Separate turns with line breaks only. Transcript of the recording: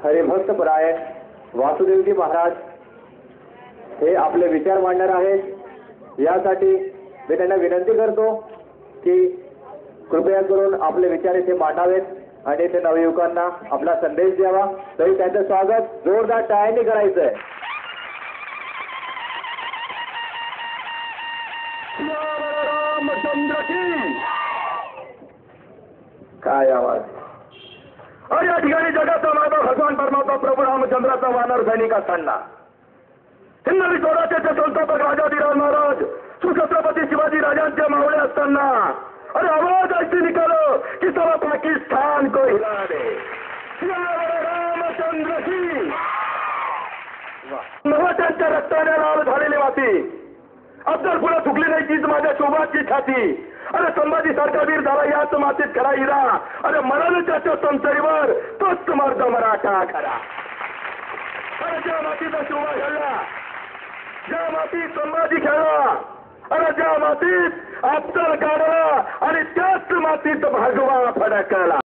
हरिभक्त परायण वासुदेवजी महाराज हे आपले विचार मांडणार आहेत। यासाठी मी त्यांना विनंती करतो की कृपया करून आपले विचार इथे मांडावेत आणि इथे नवयुवकांना आपला संदेश द्यावा। तरी त्यांचं स्वागत जोरदार टाळ्यांनी करायचं आहे। काय आवाज
और या ठिकाणी जगाचा माता भगवान परमात्मा प्रभू रामचंद्राचा वानर सैनिक असताना हिंदवी स्वराज्याचे संस्थापक राजाधिराज महाराज सुछत्रपती शिवाजी राजांचे मावळे असताना अरे आवाज ऐसी निकालो कि सारा पाकिस्तान को हिला दे। रामचंद्र की नवाच्यांच्या रक्ताने लाल झालेली माती अब्दल पुढे चुकली नाही तीच माझ्या शोभाची छाती। अरे संभाजी सारखा वीर झाला याच मातीत खरा हिरा। अरे मरण त्याच्या संचरीवर तोच मर्द मराठा खरा। अरे ज्या मातीचा शोभा घडला ज्या मातीत संभाजी खेळला अरे ज्या मातीत अब्दल काढला आणि त्याच मातीत भगवा फडकला।